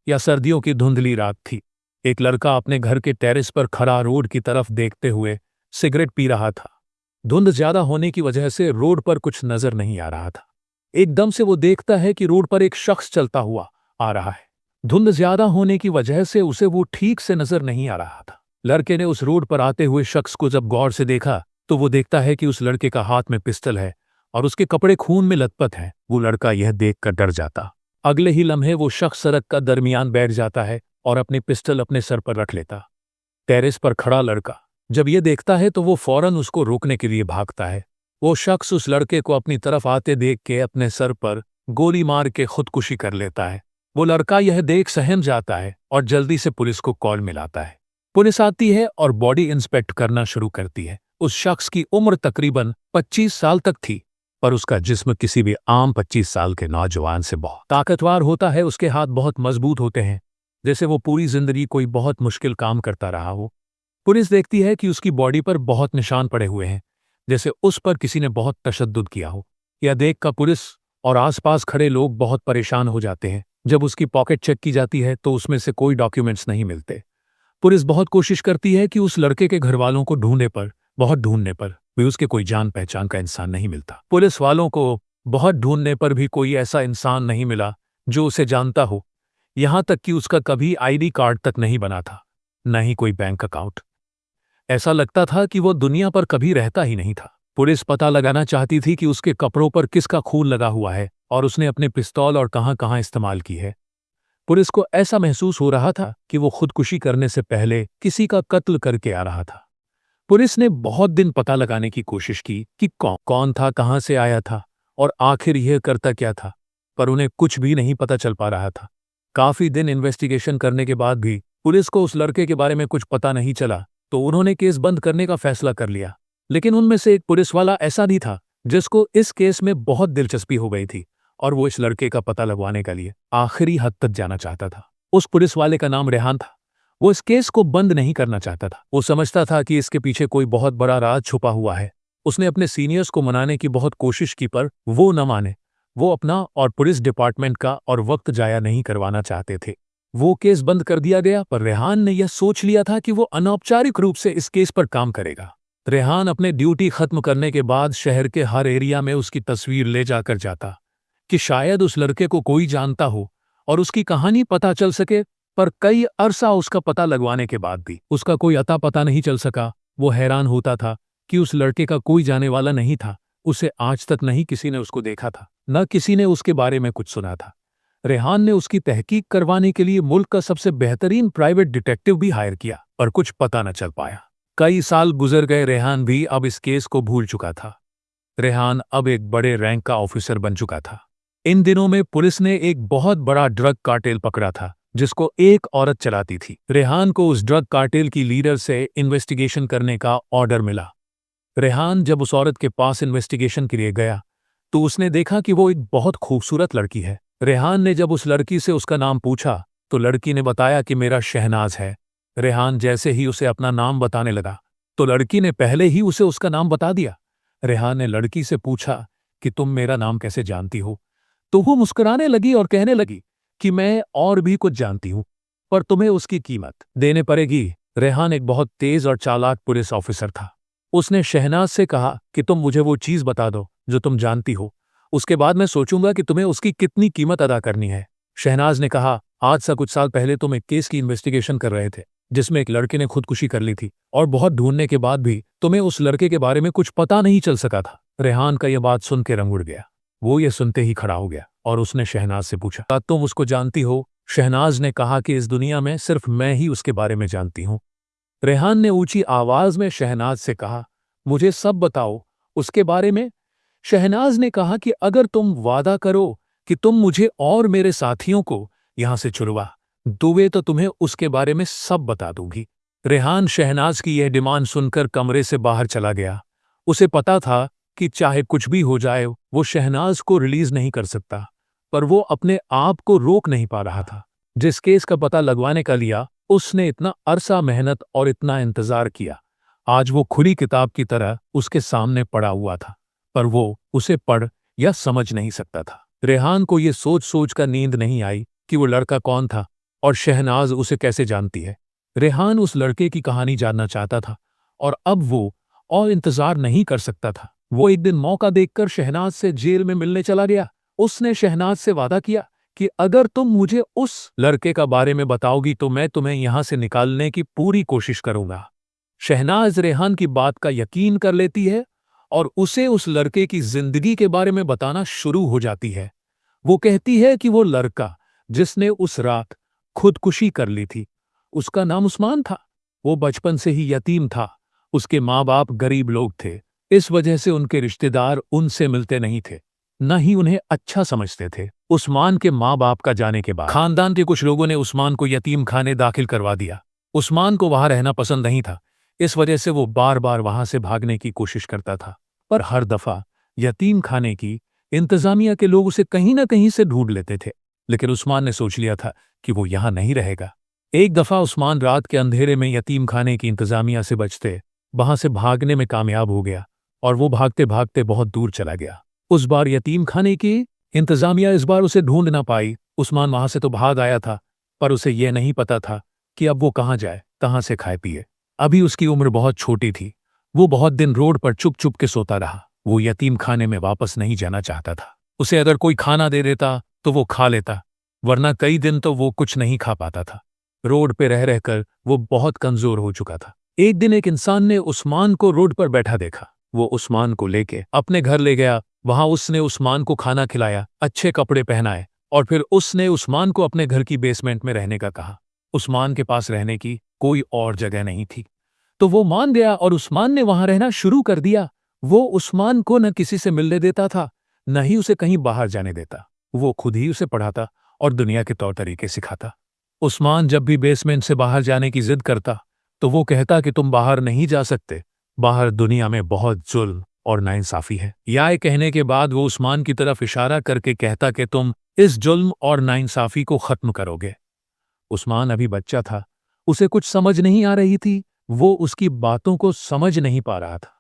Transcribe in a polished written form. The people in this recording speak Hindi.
या सर्दियों की धुंधली रात थी। एक लड़का अपने घर के टेरेस पर खड़ा रोड की तरफ देखते हुए सिगरेट पी रहा था। धुंध ज्यादा होने की वजह से रोड पर कुछ नजर नहीं आ रहा था। एकदम से वो देखता है कि रोड पर एक शख्स चलता हुआ आ रहा है। धुंध ज्यादा होने की वजह से उसे वो ठीक से नजर नहीं आ रहा था। लड़के ने उस रोड पर आते हुए शख्स को जब गौर से देखा तो वो देखता है कि उस लड़के का हाथ में पिस्टल है और उसके कपड़े खून में लथपथ हैं। वो लड़का यह देखकर डर जाता। अगले ही लम्हे वो शख्स सड़क का दरमियान बैठ जाता है और अपनी पिस्टल अपने सर पर रख लेता। टेरेस पर खड़ा लड़का जब ये देखता है तो वो फौरन उसको रोकने के लिए भागता है। वो शख्स उस लड़के को अपनी तरफ आते देख के अपने सर पर गोली मार के खुदकुशी कर लेता है। वो लड़का यह देख सहम जाता है और जल्दी से पुलिस को कॉल मिलाता है। पुलिस आती है और बॉडी इंस्पेक्ट करना शुरू करती है। उस शख्स की उम्र तकरीबन 25 साल तक थी, पर उसका जिस्म किसी भी आम 25 साल के नौजवान से बहुत ताकतवर होता है। उसके हाथ बहुत मजबूत होते हैं, जैसे वो पूरी जिंदगी कोई बहुत मुश्किल काम करता रहा हो। पुलिस देखती है कि उसकी बॉडी पर बहुत निशान पड़े हुए हैं, जैसे उस पर किसी ने बहुत तशद्दुद किया हो। यह देखकर पुलिस और आसपास खड़े लोग बहुत परेशान हो जाते हैं। जब उसकी पॉकेट चेक की जाती है तो उसमें से कोई डॉक्यूमेंट्स नहीं मिलते। पुलिस बहुत कोशिश करती है कि उस लड़के के घर वालों को बहुत ढूंढने पर भी उसके कोई जान पहचान का इंसान नहीं मिलता। पुलिस वालों को बहुत ढूंढने पर भी कोई ऐसा इंसान नहीं मिला जो उसे जानता हो। यहां तक कि उसका कभी आईडी कार्ड तक नहीं बना था, न ही कोई बैंक अकाउंट। ऐसा लगता था कि वो दुनिया पर कभी रहता ही नहीं था। पुलिस पता लगाना चाहती थी कि उसके कपड़ों पर किसका खून लगा हुआ है और उसने अपने पिस्तौल और कहां-कहां इस्तेमाल की है। पुलिस को ऐसा महसूस हो रहा था कि वो खुदकुशी करने से पहले किसी का कत्ल करके आ रहा था। पुलिस ने बहुत दिन पता लगाने की कोशिश की कि कौन था, कहां से आया था और आखिर यह करता क्या था, पर उन्हें कुछ भी नहीं पता चल पा रहा था। काफी दिन इन्वेस्टिगेशन करने के बाद भी पुलिस को उस लड़के के बारे में कुछ पता नहीं चला, तो उन्होंने केस बंद करने का फैसला कर लिया। लेकिन उनमें से एक पुलिस वाला ऐसा भी था जिसको इस केस में बहुत दिलचस्पी हो गई थी और वो इस लड़के का पता लगवाने के लिए आखिरी हद तक जाना चाहता था। उस पुलिस वाले का नाम रेहान था। वो इस केस को बंद नहीं करना चाहता था। वो समझता था कि इसके पीछे कोई बहुत बड़ा राज छुपा हुआ है। उसने अपने सीनियर्स को मनाने की बहुत कोशिश की, पर वो न माने। वो अपना और पुलिस डिपार्टमेंट का और वक्त जाया नहीं करवाना चाहते थे। वो केस बंद कर दिया गया, पर रेहान ने यह सोच लिया था कि वो अनौपचारिक रूप से इस केस पर काम करेगा। रेहान अपने ड्यूटी खत्म करने के बाद शहर के हर एरिया में उसकी तस्वीर ले जाकर जाता कि शायद उस लड़के को कोई जानता हो और उसकी कहानी पता चल सके। पर कई अरसा उसका पता लगवाने के बाद भी उसका कोई अता पता नहीं चल सका। वो हैरान होता था कि उस लड़के का कोई जाने वाला नहीं था। उसे आज तक नहीं किसी ने उसको देखा था, न किसी ने उसके बारे में कुछ सुना था। रेहान ने उसकी तहकीक करवाने के लिए मुल्क का सबसे बेहतरीन प्राइवेट डिटेक्टिव भी हायर किया, पर कुछ पता न चल पाया। कई साल गुजर गए, रेहान भी अब इस केस को भूल चुका था। रेहान अब एक बड़े रैंक का ऑफिसर बन चुका था। इन दिनों में पुलिस ने एक बहुत बड़ा ड्रग कार्टेल पकड़ा था जिसको एक औरत चलाती थी। रेहान को उस ड्रग कार्टेल की लीडर से इन्वेस्टिगेशन करने का ऑर्डर मिला। रेहान जब उस औरत के पास इन्वेस्टिगेशन के लिए गया तो उसने देखा कि वो एक बहुत खूबसूरत लड़की है। रेहान ने जब उस लड़की से उसका नाम पूछा तो लड़की ने बताया कि मेरा शहनाज है। रेहान जैसे ही उसे अपना नाम बताने लगा तो लड़की ने पहले ही उसे उसका नाम बता दिया। रेहान ने लड़की से पूछा कि तुम मेरा नाम कैसे जानती हो, तो वो मुस्कुराने लगी और कहने लगी कि मैं और भी कुछ जानती हूं, पर तुम्हें उसकी कीमत देने पड़ेगी। रेहान एक बहुत तेज और चालाक पुलिस ऑफिसर था। उसने शहनाज से कहा कि तुम मुझे वो चीज बता दो जो तुम जानती हो, उसके बाद मैं सोचूंगा कि तुम्हें उसकी कितनी कीमत अदा करनी है। शहनाज ने कहा, आज से कुछ साल पहले तुम एक केस की इन्वेस्टिगेशन कर रहे थे जिसमें एक लड़के ने खुदकुशी कर ली थी और बहुत ढूंढने के बाद भी तुम्हें उस लड़के के बारे में कुछ पता नहीं चल सका था। रेहान का यह बात सुन के रंग उड़ गया। वो ये सुनते ही खड़ा हो गया और उसने शहनाज से पूछा, क्या तुम उसको जानती हो? शहनाज ने कहा कि इस दुनिया में सिर्फ मैं ही उसके बारे में जानती हूं। रेहान ने ऊंची आवाज में शहनाज से कहा, मुझे सब बताओ उसके बारे में। शहनाज ने कहा कि अगर तुम वादा करो कि तुम मुझे और मेरे साथियों को यहां से छुड़वा दोगे तो तुम्हें उसके बारे में सब बता दूंगी। रेहान शहनाज की यह डिमांड सुनकर कमरे से बाहर चला गया। उसे पता था कि चाहे कुछ भी हो जाए वो शहनाज को रिलीज नहीं कर सकता, पर वो अपने आप को रोक नहीं पा रहा था। जिस केस का पता लगवाने का लिया उसने इतना अरसा मेहनत और इतना इंतजार किया, आज वो खुली किताब की तरह उसके सामने पड़ा हुआ था, पर वो उसे पढ़ या समझ नहीं सकता था। रेहान को ये सोच सोच कर नींद नहीं आई कि वो लड़का कौन था और शहनाज उसे कैसे जानती है? रेहान उस लड़के की कहानी जानना चाहता था और अब वो और इंतजार नहीं कर सकता था। वो एक दिन मौका देखकर शहनाज से जेल में मिलने चला गया। उसने शहनाज से वादा किया कि अगर तुम मुझे उस लड़के का बारे में बताओगी तो मैं तुम्हें यहां से निकालने की पूरी कोशिश करूंगा। शहनाज रेहान की बात का यकीन कर लेती है और उसे उस लड़के की जिंदगी के बारे में बताना शुरू हो जाती है। वो कहती है कि वो लड़का जिसने उस रात खुदकुशी कर ली थी, उसका नाम उस्मान था। वो बचपन से ही यतीम था। उसके माँ बाप गरीब लोग थे। इस वजह से उनके रिश्तेदार उनसे मिलते नहीं थे, न ही उन्हें अच्छा समझते थे। उस्मान के माँ बाप का जाने के बाद खानदान के कुछ लोगों ने उस्मान को यतीम खाने दाखिल करवा दिया। उस्मान को वहां रहना पसंद नहीं था। इस वजह से वो बार बार वहां से भागने की कोशिश करता था, पर हर दफा यतीम खाने की इंतजामिया के लोग उसे कहीं न कहीं से ढूंढ लेते थे। लेकिन उस्मान ने सोच लिया था कि वो यहां नहीं रहेगा। एक दफा उस्मान रात के अंधेरे में यतीम खाने की इंतजामिया से बचते वहां से भागने में कामयाब हो गया और वो भागते भागते बहुत दूर चला गया। उस बार यतीम खाने की इंतजामिया इस बार उसे ढूंढ ना पाई। उस्मान वहां से तो भाग आया था, पर उसे यह नहीं पता था कि अब वो कहाँ जाए, कहाँ से खाए पिए। अभी उसकी उम्र बहुत छोटी थी। वो बहुत दिन रोड पर चुप चुप के सोता रहा। वो यतीम खाने में वापस नहीं जाना चाहता था। उसे अगर कोई खाना दे देता तो वो खा लेता, वरना कई दिन तो वो कुछ नहीं खा पाता था। रोड पे रह रहकर वो बहुत कमजोर हो चुका था। एक दिन एक इंसान ने उस्मान को रोड पर बैठा देखा। वो उस्मान को लेके अपने घर ले गया। वहां उसने उस्मान को खाना खिलाया, अच्छे कपड़े पहनाए और फिर उसने उस्मान को अपने घर की बेसमेंट में रहने का कहा। उस्मान के पास रहने की कोई और जगह नहीं थी, तो वो मान गया और उस्मान ने वहां रहना शुरू कर दिया। वो उस्मान को न किसी से मिलने देता था, न ही उसे कहीं बाहर जाने देता। वो खुद ही उसे पढ़ाता और दुनिया के तौर तरीके सिखाता। उस्मान जब भी बेसमेंट से बाहर जाने की जिद करता तो वो कहता कि तुम बाहर नहीं जा सकते, बाहर दुनिया में बहुत जुल्म और नाइंसाफी है। यह कहने के बाद वो उस्मान की तरफ इशारा करके कहता कि तुम इस जुल्म और नाइंसाफी को खत्म करोगे। उस्मान अभी बच्चा था, उसे कुछ समझ नहीं आ रही थी। वो उसकी बातों को समझ नहीं पा रहा था।